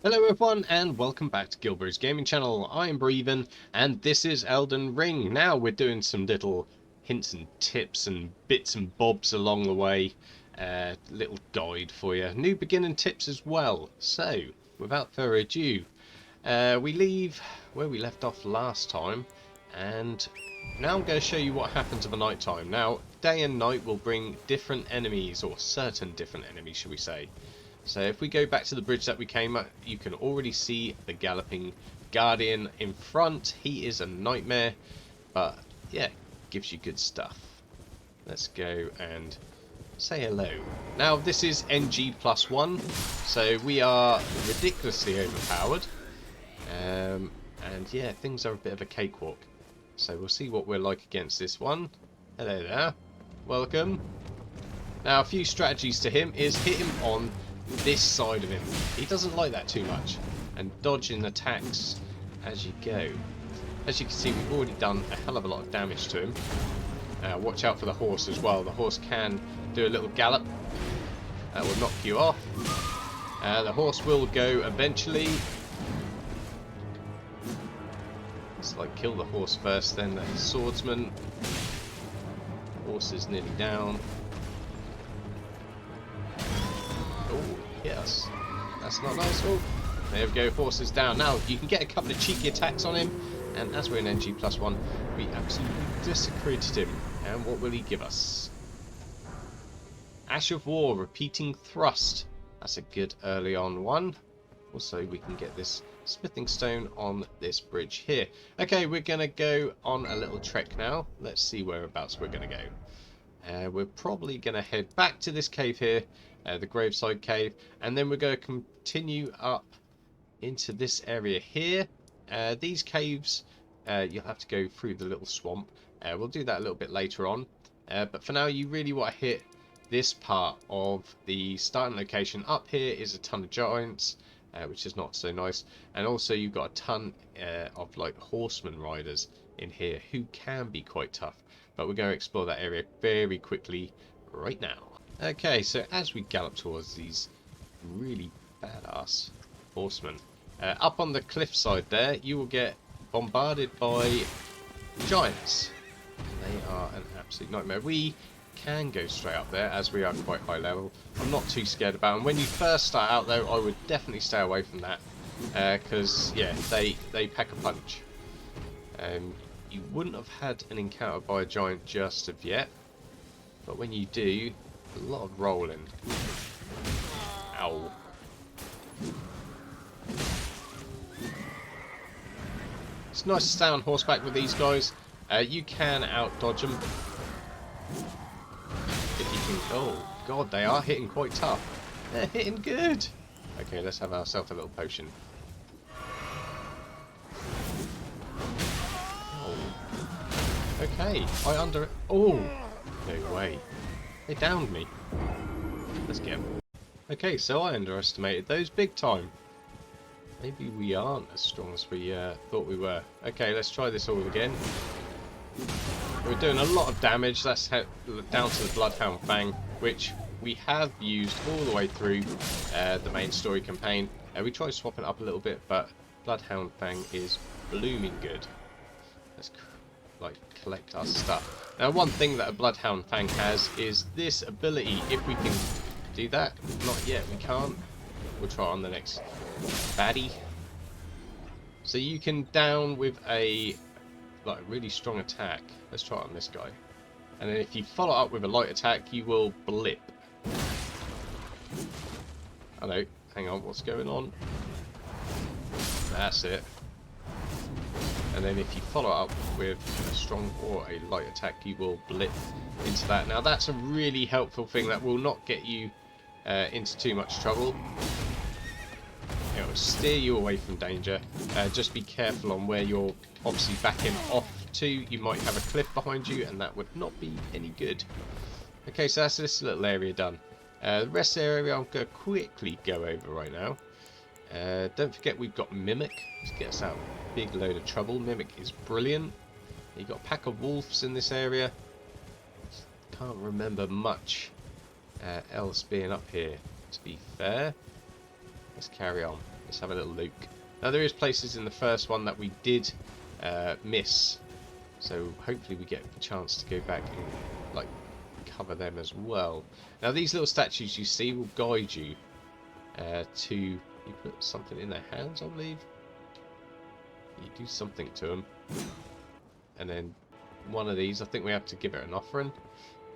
Hello everyone and welcome back to GilBroZ Gaming Channel. I am Broeven and this is Elden Ring. Now we're doing some little hints and tips and bits and bobs along the way. Little guide for you. New beginning tips as well. So, without further ado, we leave where we left off last time. And now I'm going to show you what happens at the night time. Now, day and night will bring different enemies, or certain different enemies, shall we say. So if we go back to the bridge that we came at, you can already see the galloping guardian in front. He is a nightmare, but yeah, gives you good stuff. Let's go and say hello. Now this is NG+1, so we are ridiculously overpowered. And yeah, things are a bit of a cakewalk. So we'll see what we're like against this one. Hello there. Welcome. Now a few strategies to him is hit him on this side of him. He doesn't like that too much, and dodging attacks as you go. As you can see, we've already done a hell of a lot of damage to him. Watch out for the horse as well. The horse can do a little gallop that will knock you off. The horse will go eventually. It's like kill the horse first, then the swordsman. Horse is nearly down. Oh, yes. That's not nice. Oh, there we go. Horse is down. Now, you can get a couple of cheeky attacks on him. And as we're in NG+1, we absolutely desecrated him. And what will he give us? Ash of War, repeating thrust. That's a good early on one. Also, we can get this smithing stone on this bridge here. Okay, we're going to go on a little trek now. Let's see whereabouts we're going to go. We're probably going to head back to this cave here. The Graveside Cave, and then we're going to continue up into this area here. These caves, you'll have to go through the little swamp. We'll do that a little bit later on, but for now you really want to hit this part of the starting location. Up here is a ton of giants, which is not so nice, and also you've got a ton of like horseman riders in here who can be quite tough, but we're going to explore that area very quickly right now. Okay, so as we gallop towards these really badass horsemen, up on the cliffside there, you will get bombarded by giants. They are an absolute nightmare. We can go straight up there as we are quite high level. I'm not too scared about them. When you first start out though, I would definitely stay away from that because yeah, they pack a punch. You wouldn't have had an encounter by a giant just of yet, but when you do, a lot of rolling. Ow. It's nice to stay on horseback with these guys. You can out-dodge them. If you can... Oh, God, they are hitting quite tough. They're hitting good. Okay, let's have ourselves a little potion. Oh. Okay, Oh, no way. They downed me. Let's get them. Okay, so I underestimated those big time. Maybe we aren't as strong as we thought we were. Okay, let's try this all again. We're doing a lot of damage. That's down to the Bloodhound Fang, which we have used all the way through the main story campaign. We tried swapping it up a little bit, but Bloodhound Fang is blooming good. Let's like collect our stuff. Now one thing that a Bloodhound Fang has is this ability. If we can do that, not yet, we can't. We'll try on the next baddie. So you can down with a like really strong attack. Let's try it on this guy. And then if you follow up with a light attack, you will blip. Hello, hang on, what's going on? That's it. And then if you follow up with a strong or a light attack, you will blip into that. Now that's a really helpful thing that will not get you into too much trouble. It will steer you away from danger. Just be careful on where you're obviously backing off to. You might have a cliff behind you and that would not be any good. Okay, so that's this little area done. The rest of the area I'm going to quickly go over right now. Don't forget we've got Mimic. Let's get us out of a big load of trouble. Mimic is brilliant. You've got a pack of wolves in this area. Can't remember much else being up here, to be fair. Let's carry on. Let's have a little look. Now there is places in the first one that we did miss, so hopefully we get a chance to go back and like cover them as well. Now these little statues you see will guide you to, you put something in their hands, I believe. You do something to them, and then one of these, I think we have to give it an offering,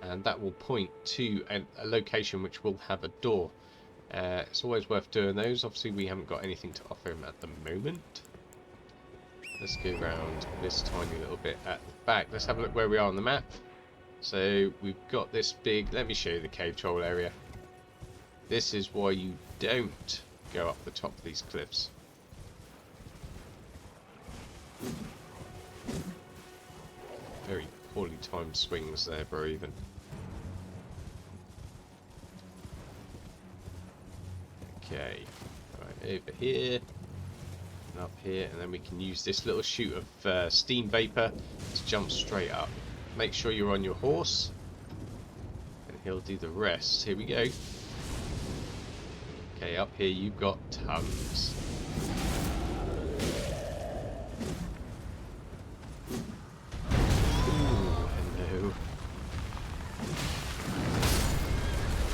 and that will point to a location which will have a door. It's always worth doing those. Obviously we haven't got anything to offer him at the moment. Let's go around this tiny little bit at the back. Let's have a look where we are on the map. So we've got this big, let me show you the cave troll area. This is why you don't go up the top of these cliffs. Very poorly timed swings there, Broeven. Okay, right over here and up here, and then we can use this little chute of steam vapor to jump straight up. Make sure you're on your horse, and he'll do the rest. Here we go. Okay, up here you've got tons. Ooh, hello.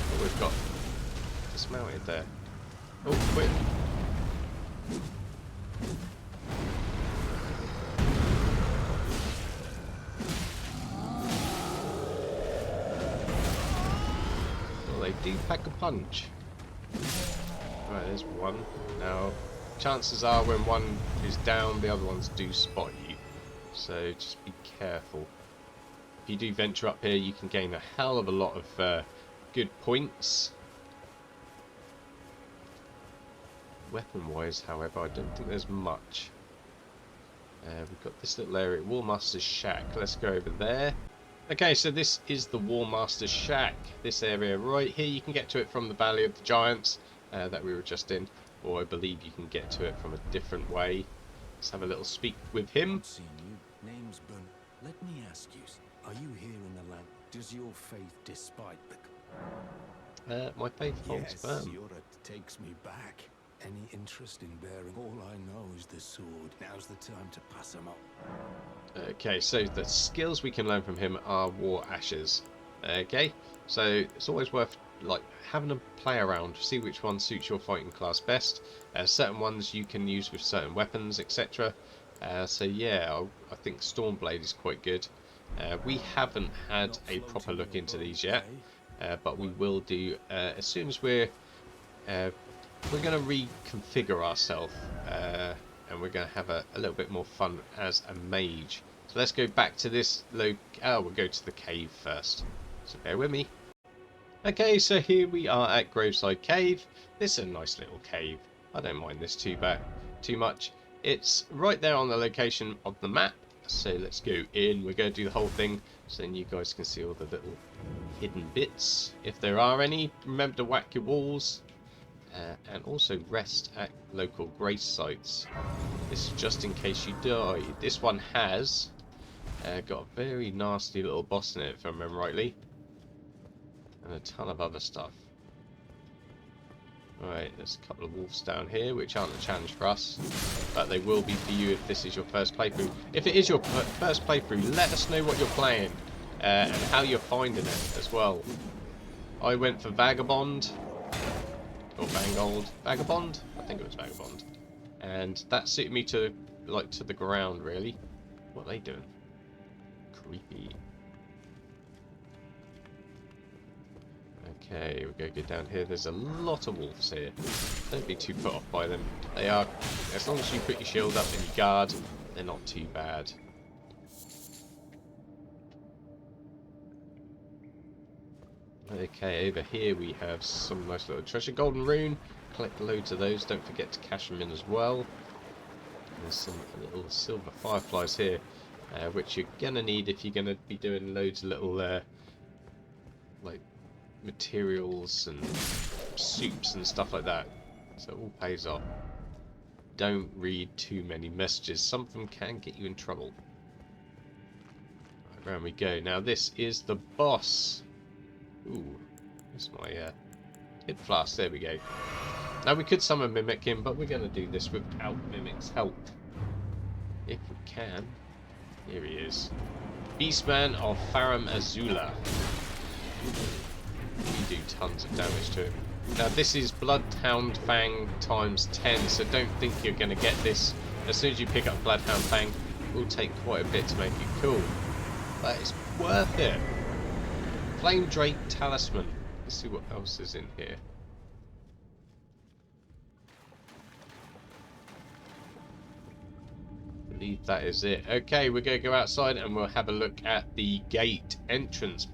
What we've got dismounted there. Oh, quick. Well, they do pack a punch. Right, there's one. Now, chances are when one is down, the other ones do spot you. So just be careful. If you do venture up here, you can gain a hell of a lot of good points. Weapon-wise, however, I don't think there's much. We've got this little area, Warmaster's Shack. Let's go over there. Okay, so this is the Warmaster's Shack. This area right here, you can get to it from the Valley of the Giants that we were just in, or I believe you can get to it from a different way. Let's have a little speak with him. Seen you. Name's Bun. Let me ask you, are you here in the land? Does your faith despite the... My faith holds firm. Yes, takes me back. Any interest in bearing? All I know is the sword. Now's the time to pass them on. Okay, so the skills we can learn from him are War Ashes. Okay, so it's always worth like having a play around, see which one suits your fighting class best. Certain ones you can use with certain weapons, etc. So yeah, I think Stormblade is quite good. We haven't had a proper look into these yet, but we will do as soon as we're going to reconfigure ourselves, and we're going to have a little bit more fun as a mage. So let's go back to this we'll go to the cave first, so bear with me. Okay, so here we are at Graveside Cave. This is a nice little cave. I don't mind this too much. It's right there on the location of the map, so let's go in. We're going to do the whole thing so then you guys can see all the little hidden bits, if there are any. Remember to whack your walls. And also rest at local grace sites. This is just in case you die. This one has got a very nasty little boss in it, if I remember rightly, and a ton of other stuff. Right, there's a couple of wolves down here, which aren't a challenge for us, but they will be for you if this is your first playthrough. If it is your first playthrough, let us know what you're playing and how you're finding it as well. I went for Vagabond. Or Vagabond? I think it was Vagabond. And that suited me to the ground, really. What are they doing? Creepy. Okay, we're going to go down here. There's a lot of wolves here. Don't be too put off by them. They are, as long as you put your shield up and you guard, they're not too bad. Okay, over here we have some nice little treasure. Golden rune. Collect loads of those. Don't forget to cash them in as well. And there's some little silver fireflies here, which you're going to need if you're going to be doing loads of little like materials and soups and stuff like that. So it all pays off. Don't read too many messages. Some of them can get you in trouble. Right, round we go. Now this is the boss. Ooh, that's my hit flask. There we go. Now we could summon Mimic in, but we're going to do this without Mimic's help. If we can. Here he is. Beastman of Farum Azula. We do tons of damage to him. Now this is Bloodhound Fang times 10, so don't think you're going to get this. As soon as you pick up Bloodhound Fang, it will take quite a bit to make it cool. But it's worth it. Flame Drake Talisman. Let's see what else is in here. I believe that is it. Okay, we're going to go outside and we'll have a look at the gate entrance.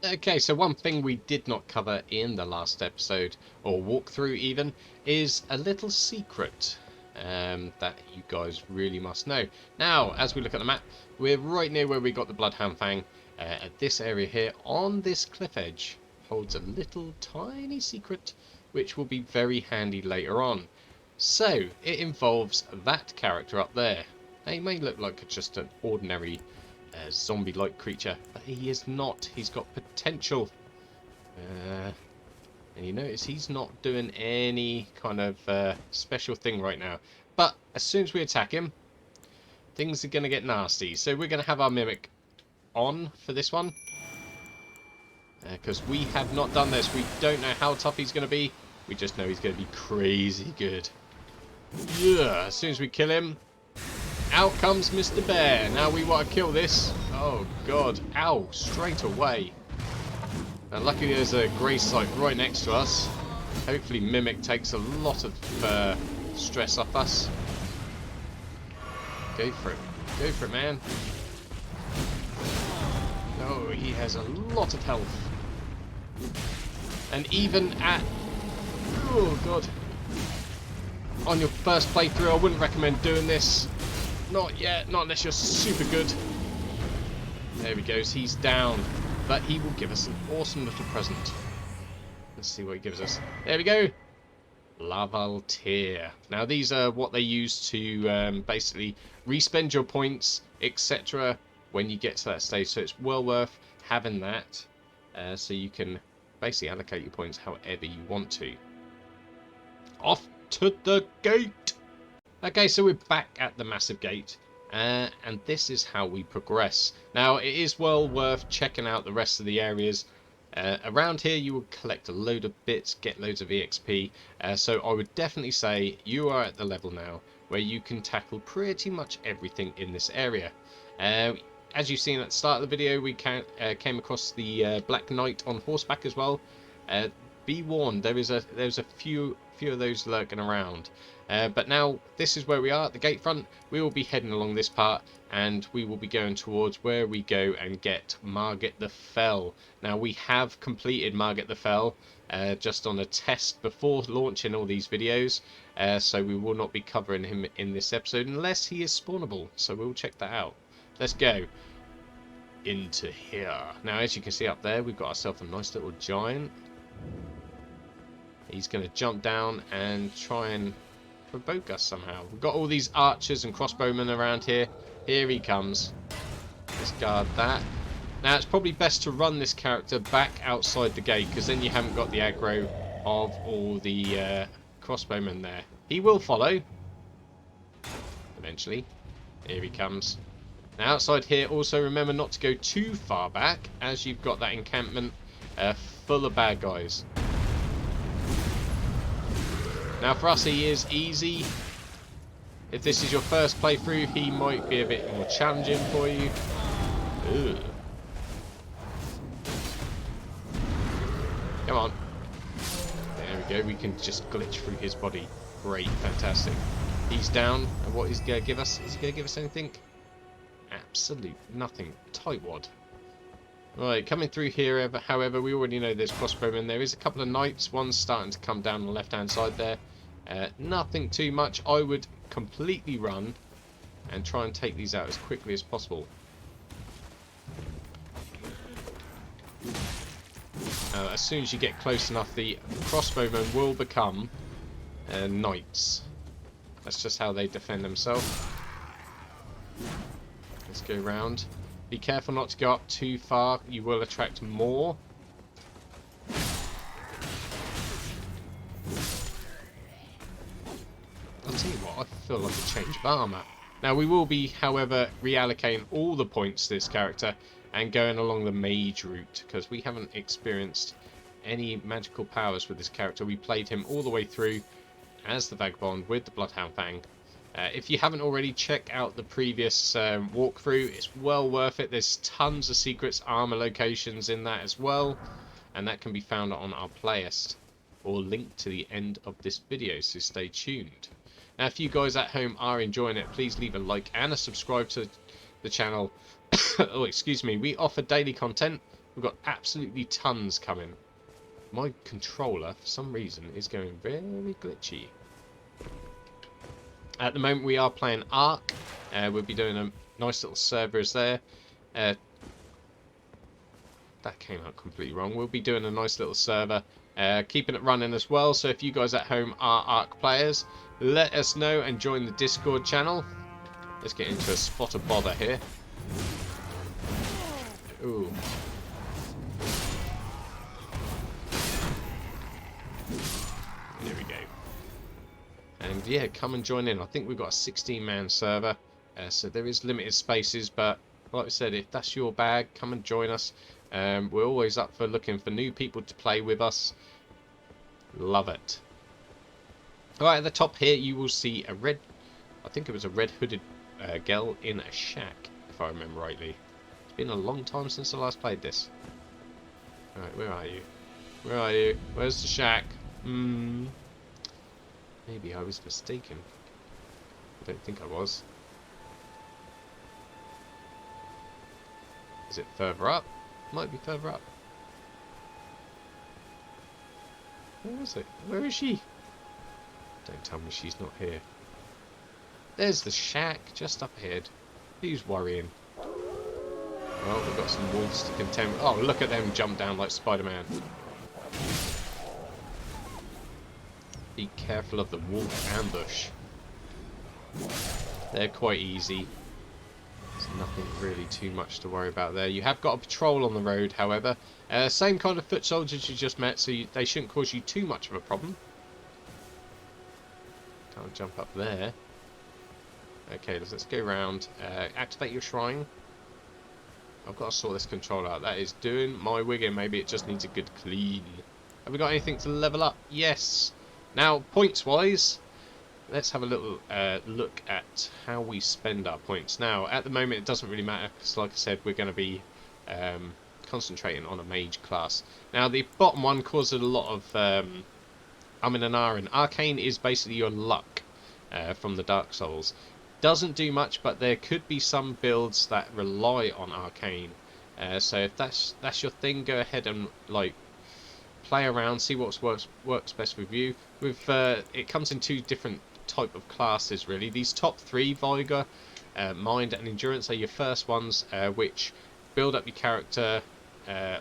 Okay, so one thing we did not cover in the last episode, or walkthrough even, is a little secret that you guys really must know. Now, as we look at the map, we're right near where we got the Bloodhound Fang. At this area here, on this cliff edge, holds a little tiny secret, which will be very handy later on. So, it involves that character up there. Now, he may look like just an ordinary zombie-like creature, but he is not. He's got potential. And you notice he's not doing any kind of special thing right now. But as soon as we attack him, things are going to get nasty. So we're going to have our Mimic on for this one. Because we have not done this. We don't know how tough he's going to be. We just know he's going to be crazy good. Yeah, as soon as we kill him, out comes Mr. Bear. Now we want to kill this. Oh, God. Ow, straight away. Now, luckily there's a grey site right next to us. Hopefully Mimic takes a lot of stress off us. Go for it. Go for it, man. Oh, he has a lot of health. And even at... Oh, God. On your first playthrough, I wouldn't recommend doing this. Not yet. Not unless you're super good. There he goes. He's down. But he will give us an awesome little present. Let's see what he gives us. There we go. Lavaltier. Now these are what they use to basically respend your points, etc. when you get to that stage. So it's well worth having that. So you can basically allocate your points however you want to. Off to the gate. Okay, so we're back at the massive gate. And this is how we progress. Now, it is well worth checking out the rest of the areas. Around here, you will collect a load of bits, get loads of EXP. So I would definitely say you are at the level now where you can tackle pretty much everything in this area. As you've seen at the start of the video, we came across the Black Knight on horseback as well. Be warned, there's a few of those lurking around. But now this is where we are at the gate front. We will be heading along this part and we will be going towards where we go and get Margit the Fell. Now we have completed Margit the Fell just on a test before launching all these videos. So we will not be covering him in this episode unless he is spawnable. So we'll check that out. Let's go into here. Now as you can see up there, we've got ourselves a nice little giant. He's going to jump down and try and provoke us somehow. We've got all these archers and crossbowmen around here. Here he comes. Let's guard that. Now it's probably best to run this character back outside the gate, because then you haven't got the aggro of all the crossbowmen there. He will follow eventually. Here he comes. Now outside here, also remember not to go too far back, as you've got that encampment full of bad guys. Now for us he is easy. If this is your first playthrough, he might be a bit more challenging for you. Ugh. Come on. There we go, we can just glitch through his body. Great, fantastic. He's down, and what is he going to give us? Is he going to give us anything? Absolute nothing. Tightwad. Right, coming through here, however, we already know there's crossbowmen. There is a couple of knights. One's starting to come down on the left-hand side there. Nothing too much. I would completely run and try and take these out as quickly as possible. As soon as you get close enough, the crossbowmen will become knights. That's just how they defend themselves. Let's go round. Be careful not to go up too far. You will attract more. I feel like a change of armour. Now we will be, however, reallocating all the points to this character and going along the mage route, because we haven't experienced any magical powers with this character. We played him all the way through as the Vagabond with the Bloodhound Fang. If you haven't already, check out the previous walkthrough. It's well worth it. There's tons of secrets, armor locations in that as well, and that can be found on our playlist or linked to the end of this video, so stay tuned. Now, if you guys at home are enjoying it, please leave a like and a subscribe to the channel. Oh, excuse me. We offer daily content. We've got absolutely tons coming. My controller, for some reason, is going very glitchy. At the moment, we are playing Ark. We'll be doing a nice little servers there. That came out completely wrong. We'll be doing a nice little server, keeping it running as well. So if you guys at home are Ark players, let us know and join the Discord channel. Let's get into a spot of bother here. Ooh. There we go. And yeah, come and join in. I think we've got a 16-man server, so there is limited spaces, but like I said, if that's your bag, come and join us. We're always up for looking for new people to play with us. Love it. Alright, at the top here you will see a red, I think it was a red hooded girl in a shack, if I remember rightly. It's been a long time since I last played this. Alright, where are you? Where are you? Where's the shack? Maybe I was mistaken. I don't think I was. Is it further up? Might be further up. Where is it? Where is she? Don't tell me she's not here. There's the shack just up ahead. Who's worrying? Well, we've got some wolves to contend with. Oh, look at them jump down like Spider-Man. Be careful of the wolf ambush. They're quite easy. There's nothing really too much to worry about there. You have got a patrol on the road, however. Same kind of foot soldiers you just met, so they shouldn't cause you too much of a problem. Can't jump up there. Okay, let's go around. Activate your shrine. I've got to sort this control out. That is doing my wigging. Maybe it just needs a good clean. Have we got anything to level up? Yes. Now, points-wise, let's have a little look at how we spend our points. Now, at the moment, it doesn't really matter, because like I said, we're going to be concentrating on a mage class. Now, the bottom one causes a lot of and ahhing. Arcane is basically your luck from the Dark Souls. Doesn't do much, but there could be some builds that rely on Arcane. So if that's your thing, go ahead and like play around, see what works best with you. With it comes in two different type of classes really. These top three, Vigor, Mind and Endurance, are your first ones, which build up your character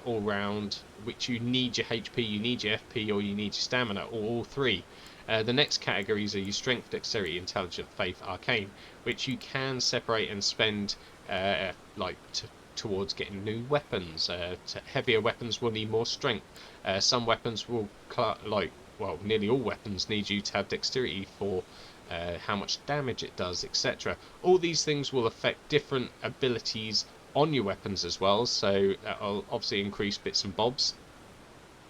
all round, which you need your HP, you need your FP, or you need your stamina, or all three. The next categories are your Strength, Dexterity, Intelligence, Faith, Arcane, which you can separate and spend towards getting new weapons. Heavier weapons will need more strength. Some weapons will, well, nearly all weapons need you to have dexterity for how much damage it does, etc. All these things will affect different abilities on your weapons as well, so that'll obviously increase bits and bobs.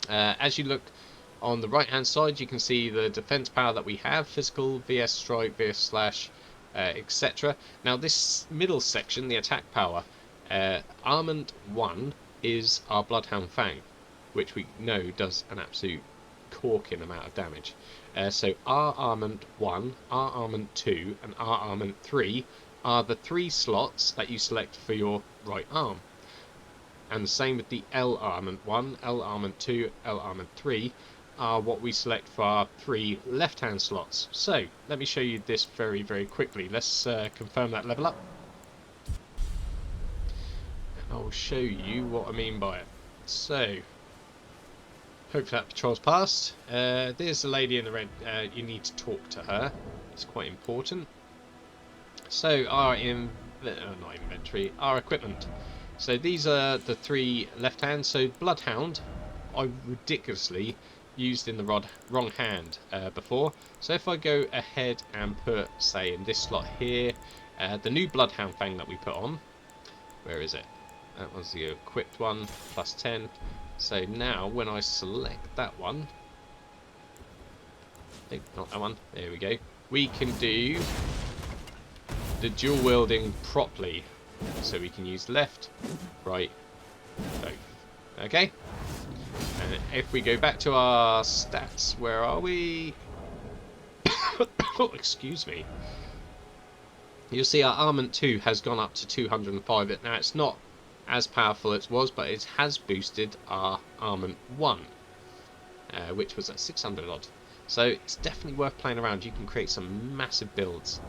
As you look on the right hand side, you can see the defense power that we have: physical, VS strike, VS slash, etc. Now this middle section, the attack power, Armament 1 is our Bloodhound Fang, which we know does an absolute corking amount of damage. So our Armament 1, our Armament 2 and our Armament 3 are the three slots that you select for your right arm. And the same with the L Armament 1, L Armament 2, L Armament 3 are what we select for our three left hand slots. So let me show you this very quickly. Let's confirm that level up. I'll show you what I mean by it. So, hopefully that patrol's passed. There's the lady in the red. You need to talk to her. It's quite important. So, our not inventory, our equipment. So these are the three left hands. So Bloodhound, I ridiculously used in the wrong hand before. So if I go ahead and put, say, in this slot here, the new Bloodhound Fang that we put on, where is it? That was the equipped one, plus 10. So now when I select that one, nope, not that one, there we go, we can do the dual wielding properly. So we can use left, right, both. Okay? And if we go back to our stats, where are we? Oh, excuse me. You'll see our Armament 2 has gone up to 205. Now it's not as powerful as it was, but it has boosted our Armament 1, which was at 600 odd. So it's definitely worth playing around. You can create some massive builds.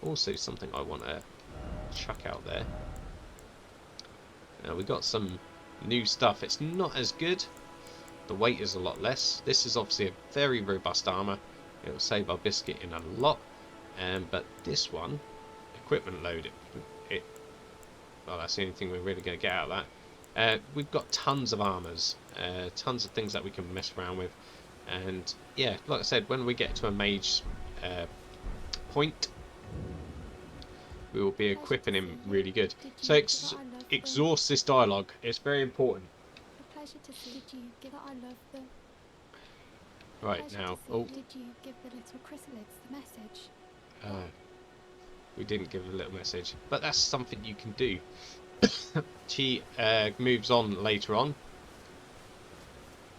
Also something I want to chuck out there. Now we got some new stuff. It's not as good. The weight is a lot less. This is obviously a very robust armor. It will save our biscuit in a lot. But this one, equipment load, well, that's the only thing we're really going to get out of that. We've got tons of armors, tons of things that we can mess around with. And yeah, like I said, when we get to a mage point, we will be equipping him really good. So exhaust this dialogue. It's very important. Right now, oh, did you give the little chrysalids the message? We didn't give a little message, but that's something you can do. She moves on later on.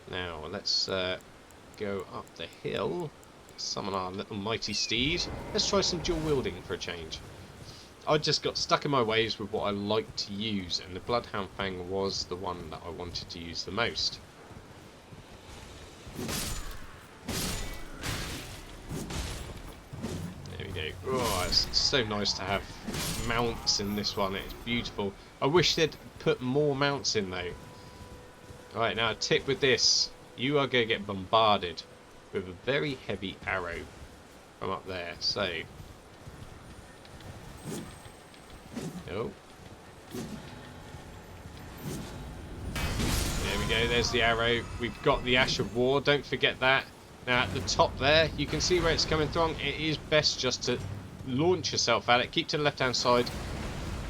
Now let's go up the hill, summon our little mighty steed. Let's try some dual wielding for a change. I just got stuck in my ways with what I like to use, and the Bloodhound Fang was the one that I wanted to use the most. There we go. Oh, it's so nice to have mounts in this one. It's beautiful. I wish they'd put more mounts in though. Alright, now a tip with this. You are going to get bombarded with a very heavy arrow from up there. So, oh, there we go, there's the arrow. We've got the Ash of War, don't forget that. Now at the top there, you can see where it's coming from. It is best just to launch yourself at it. Keep to the left hand side,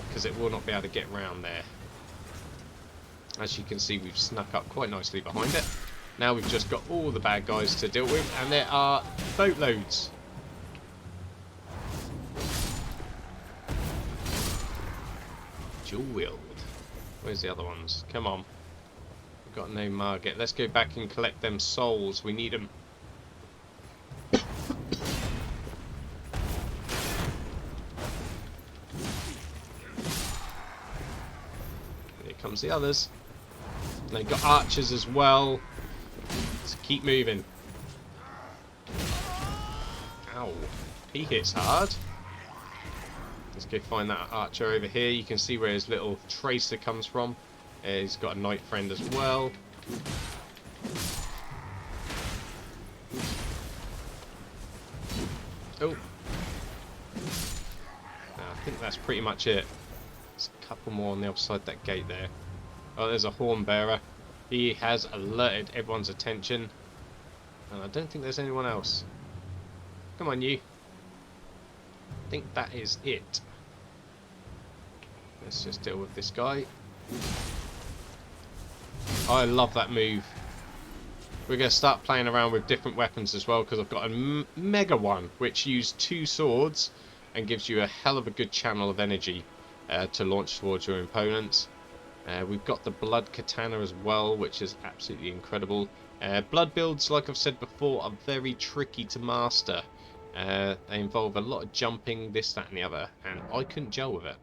because it will not be able to get round there. As you can see, we've snuck up quite nicely behind it. Now we've just got all the bad guys to deal with, and there are boatloads. Dual wield. Where's the other ones? Come on. We've got no Margit. Let's go back and collect them souls. We need them. Here comes the others. And they've got archers as well. So keep moving. Ow. He hits hard. Let's go find that archer over here. You can see where his little tracer comes from. He's got a knight friend as well. Oh. I think that's pretty much it. There's a couple more on the other side of that gate there. Oh, there's a horn bearer. He has alerted everyone's attention. And I don't think there's anyone else. Come on, you. I think that is it. Let's just deal with this guy. I love that move. We're going to start playing around with different weapons as well, because I've got a mega one which uses 2 swords and gives you a hell of a good channel of energy to launch towards your opponents. We've got the blood katana as well, which is absolutely incredible. Blood builds, like I've said before, are very tricky to master. They involve a lot of jumping, this, that and the other, and I couldn't gel with it.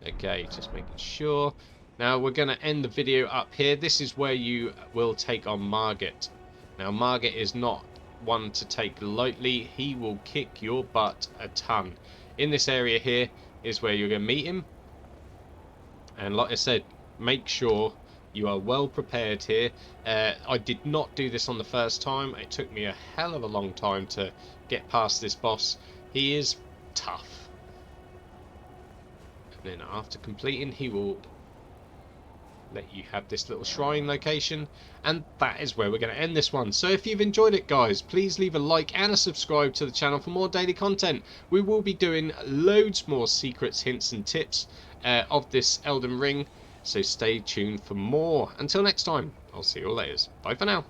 Okay, just making sure. Now we're going to end the video up here. This is where you will take on Margit. Now Margit is not one to take lightly. He will kick your butt a ton. In this area here is where you're going to meet him. And like I said, make sure you are well prepared here. I did not do this on the first time. It took me a hell of a long time to get past this boss. He is tough. And then after completing, he will let you have this little shrine location, and that is where we're going to end this one. So if you've enjoyed it, guys, please leave a like and a subscribe to the channel for more daily content. We will be doing loads more secrets, hints and tips of this Elden Ring, so stay tuned for more. Until next time, I'll see you all later. Bye for now.